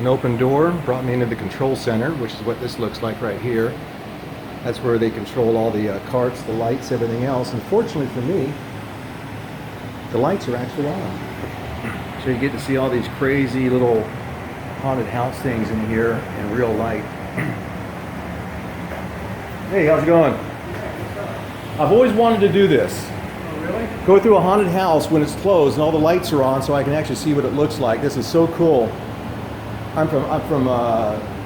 an open door, brought me into the control center, which is what this looks like right here. That's where they control all the carts, the lights, everything else. And fortunately for me, the lights are actually on. So you get to see all these crazy little haunted house things in here in real light. Hey, how's it going? I've always wanted to do this. Oh, really? Go through a haunted house when it's closed and all the lights are on so I can actually see what it looks like. This is so cool. I'm from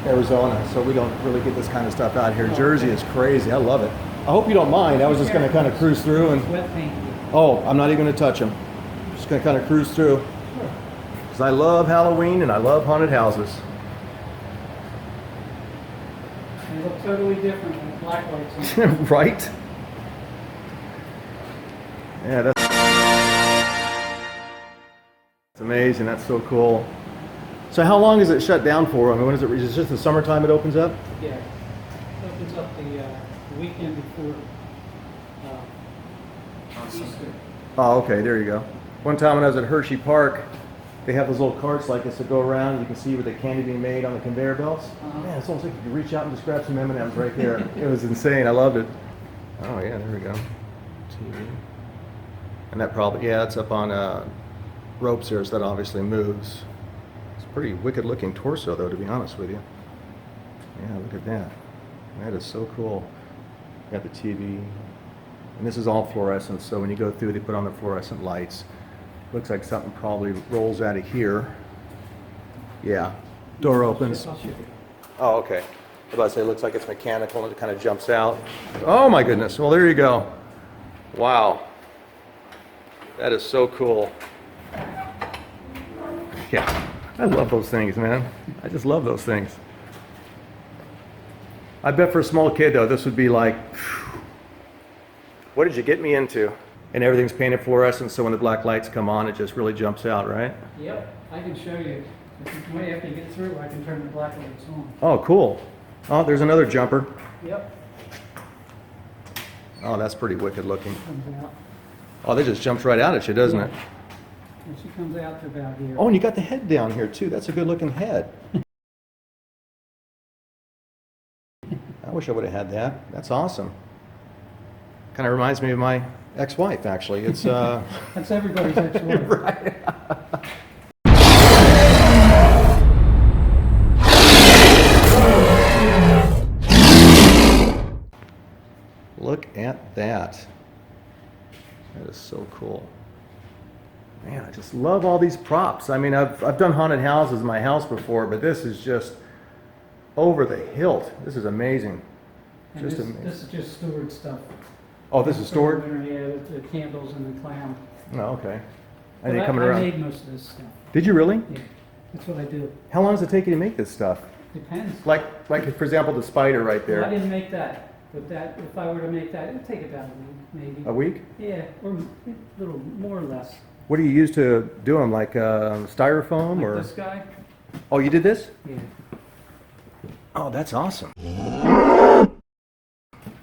Arizona, so we don't really get this kind of stuff out here. Jersey is crazy. I love it. I hope you don't mind. I was just going to kind of cruise through and... Wet paint. Oh, I'm not even going to touch them. Just going to kind of cruise through. Because I love Halloween and I love haunted houses. They look totally different with black lights on. Right? Yeah, that's amazing. That's so cool. So how long is it shut down for? I mean, when is it? Is it just the summertime it opens up? Yeah. It opens up the weekend before Easter. Oh, okay. There you go. One time when I was at Hershey Park, they have those little carts like this that go around. You can see where the candy being made on the conveyor belts. Man, it's almost like you could reach out and just grab some M&Ms right there. It was insane. I loved it. Oh yeah, there we go. TV. And that probably, yeah, it's up on ropes there, so that obviously moves. It's a pretty wicked looking torso though, to be honest with you. Yeah, look at that. That is so cool. Got the TV. And this is all fluorescent, so when you go through, they put on the fluorescent lights. Looks like something probably rolls out of here. Yeah, door opens. Oh, okay. I was about to say, it looks like it's mechanical and it kind of jumps out. Oh my goodness, well there you go. Wow. That is so cool. Yeah, I love those things, man. I just love those things. I bet for a small kid though, this would be like, phew, what did you get me into? And everything's painted fluorescent, so when the black lights come on, it just really jumps out, right? Yep, I can show you. Way after you get through, I can turn the black lights on. Oh, cool. Oh, there's another jumper. Yep. Oh, that's pretty wicked looking. Comes out. Oh, that just jumps right out at you, doesn't it? And she comes out to about here. Oh, and you got the head down here too. That's a good looking head. I wish I would have had that. That's awesome. Kind of reminds me of my ex-wife, actually. It's That's everybody's ex-wife. right. Look at that. That is so cool. Man, I just love all these props. I mean, I've done haunted houses in my house before, but this is just over the hilt. This is amazing. And Just this, amazing. this is just stored stuff. Oh, this is stored? Yeah, the candles and the clown. Oh, okay. But And they coming I around. made most of this stuff. Did you really? Yeah, that's what I do. How long does it take you to make this stuff? Depends. Like for example, the spider right Well, I there. didn't make that, but that, if I were to make that, it'd take about a week, maybe. A week? Yeah, or a little more or less. What do you use to do them? Like styrofoam Like or? this guy? Oh, you did this? Yeah. Oh, that's awesome.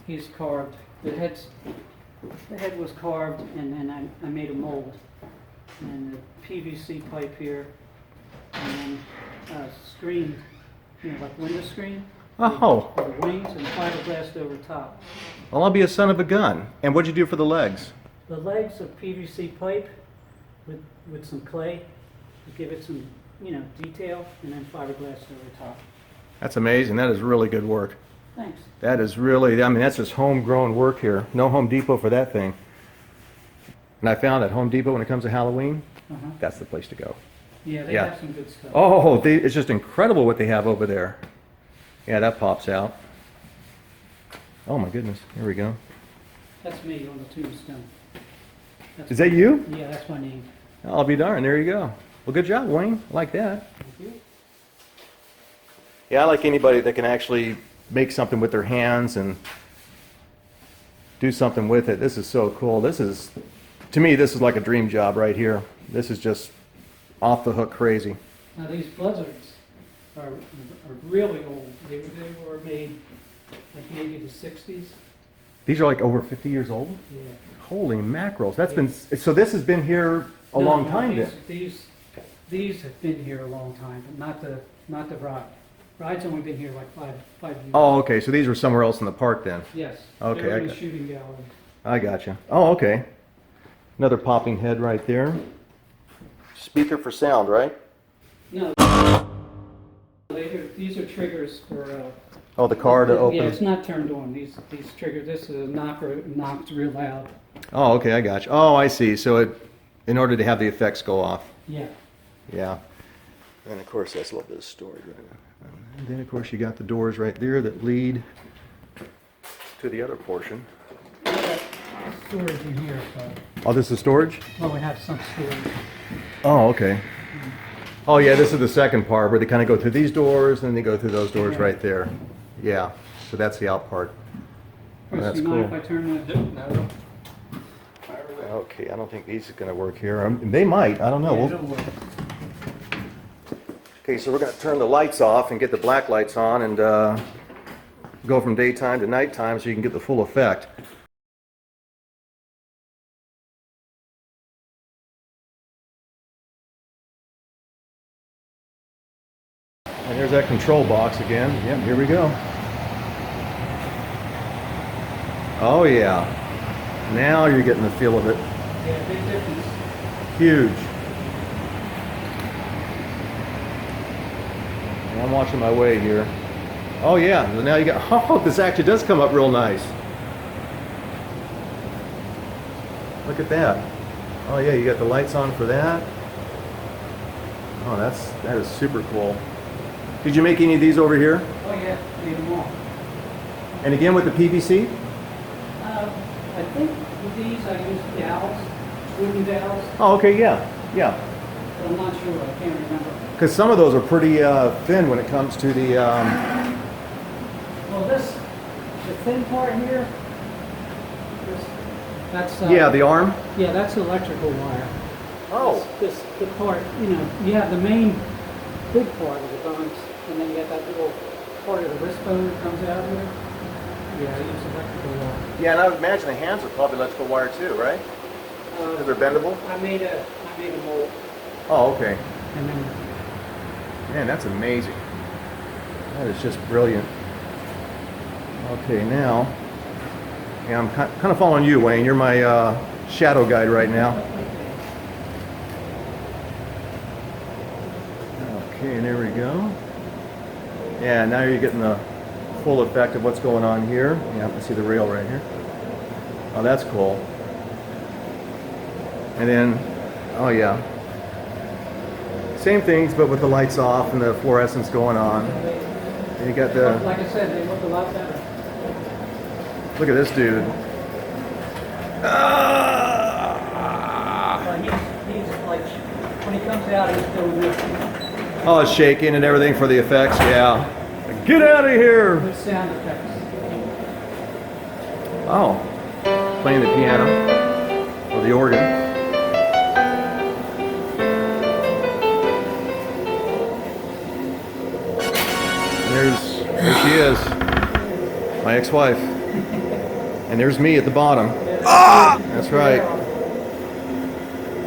He's carved. The head was carved, and then I made a mold. And the PVC pipe here, and then screen, like window screen. Oh. With the wings and fiberglass over top. Well, I'll be a son of a gun. And what'd you do for the legs? The legs of PVC pipe with some clay to give it some, detail, and then fiberglass over top. That's amazing. That is really good work. Thanks. That is really, I mean, that's just homegrown work here. No Home Depot for that thing. And I found at Home Depot when it comes to Halloween, that's the place to go. Yeah, they Yeah. have some good stuff. Oh, it's just incredible what they have over there. Yeah, that pops out. Oh my goodness, here we go. That's me on the tombstone. Is that you? Yeah, that's my name. I'll be darned, there you go. Well, good job, Wayne. I like that. Thank you. Yeah, I like anybody that can actually make something with their hands and do something with it. This is so cool. To me, this is like a dream job right here. This is just off the hook crazy. Now these buzzards are really old. They were made like maybe the 60s. These are like over 50 years old? Yeah. Holy mackerels. So this has been here a long time then? These have been here a long time, but not the not the ride. Ride's only been here like five years. Oh, okay, so these were somewhere else in the park then? Yes. Okay, They're I in the got- shooting gallery. I gotcha. Oh, okay. Another popping head right there. Speaker for sound, right? No. These are triggers for. Oh, the car to open. Yeah, it's not turned on. These triggers. This is a knocker. Knocks real loud. Oh, okay, I gotcha. Oh, I see. So in order to have the effects go off. Yeah. Yeah. And of course, that's a little bit of storage right now. And then, of course, you got the doors right there that lead to the other portion. Storage in here. So. Oh, this is storage? Well, we have some storage. Oh, okay. Oh, yeah, this is the second part where they kind of go through these doors and then they go through those doors right there. Yeah, so that's the out part. Chris, That's you mind cool. if I turn that? No. Okay, I don't think these are going to work here. They might, I don't know. Yeah, We'll- it'll work. Okay, so we're going to turn the lights off and get the black lights on and go from daytime to nighttime so you can get the full effect. And there's that control box again. Yep, here we go. Oh yeah. Now you're getting the feel of it. Yeah, big difference. Huge. And I'm watching my way here. Oh yeah, now you got, oh, this actually does come up real nice. Look at that. Oh yeah, you got the lights on for that. Oh, that is super cool. Did you make any of these over here? Oh yeah, made them all. And again with the PVC? I think with these I used dowels, wooden dowels, Oh, okay, yeah, yeah. but I'm not sure. I can't remember. Because some of those are pretty thin when it comes to the. Well, the thin part here, that's Yeah, the arm. yeah, that's electrical wire. Oh. The part, you have the main big part of the bones, and then you have that little part of the wrist bone that comes out here. Yeah, I use electrical wire. Yeah, and I would imagine the hands are probably electrical wire too, right? Because they're bendable. I made a mold, Oh, okay. and then Man, that's amazing. That is just brilliant. Okay, now, yeah, I'm kind of following you, Wayne. You're my shadow guide right now. Okay, and there we go. Yeah, now you're getting the full effect of what's going on here. Yeah, I see the rail right here. Oh, that's cool. And then, oh yeah. Same things, but with the lights off and the fluorescence going on. And you got the, like I said, they look a lot better. look at this dude. Ah! But he's like, when he comes out, he's doing this. Oh, it's shaking and everything for the effects, yeah. Get out of here! Good sound effects. Oh, playing the piano or the organ. There she is, my ex-wife. And there's me at the bottom. Ah! That's right.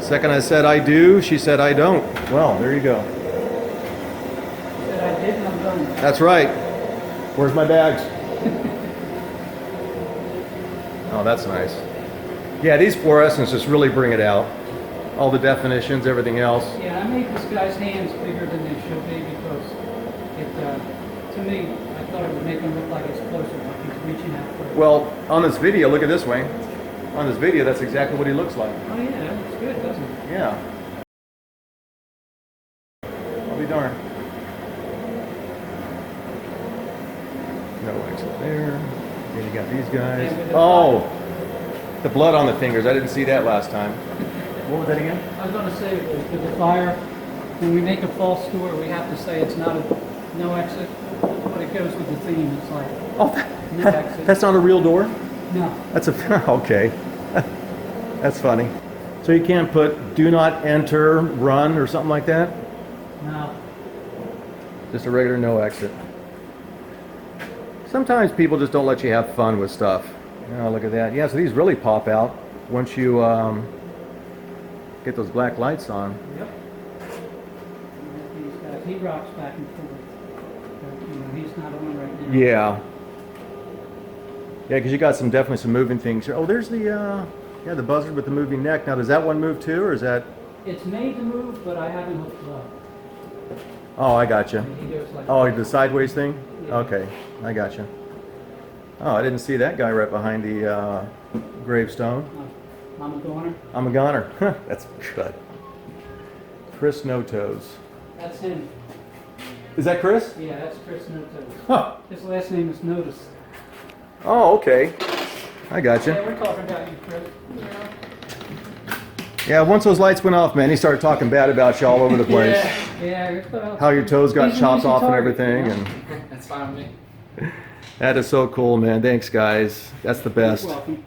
Second I said I do, she said I don't. Well, there you go. Said I did, and I'm done. That's right. Where's my bags? Oh, that's nice. Yeah, these fluorescents just really bring it out. All the definitions, everything else. Yeah, I made this guy's hands bigger than they should be because it, to me, I thought it would make him look like it's closer, like he's reaching out for it. Well, on this video, look at this, Wayne. On this video, that's exactly what he looks like. Oh yeah, that looks good, doesn't it? Yeah. I'll be darned. No exit there. Then you got these guys. And with the Oh! The blood on the fingers. I didn't see that last time. What was that again? I was going to say, with the fire, when we make a false door, we have to say it's not a no exit, but it goes with the theme. It's like, Oh, no exit. that's not a real door? No. That's a, okay. That's funny. So you can't put do not enter, run, or something like that? No. Just a regular no exit. Sometimes people just don't let you have fun with stuff. Oh, look at that. Yeah, so these really pop out once you get those black lights on. Yep. These guys he rocks back and forth. But, you know, he's not on right now. Yeah. Yeah, because you got definitely some moving things here. Oh, there's the the buzzard with the moving neck. Now, does that one move too, or is that? It's made to move, but I haven't hooked it up. Oh, I gotcha. He goes like Oh, that. the sideways thing? Yeah. Okay, I gotcha. Oh, I didn't see that guy right behind the gravestone. I'm a goner. I'm a goner. That's good. Chris No Toes. That's him. Is that Chris? Yeah, that's Chris Notos. Huh. His last name is Notice. Oh, okay. I Yeah, gotcha. we're talking about you, Chris. Yeah, once those lights went off, man, he started talking bad about you all over the place. Yeah. How your toes got He's an chopped easy off and target, everything, yeah. and That's fine with me. that is so cool, man. Thanks, guys. That's the best. You're welcome.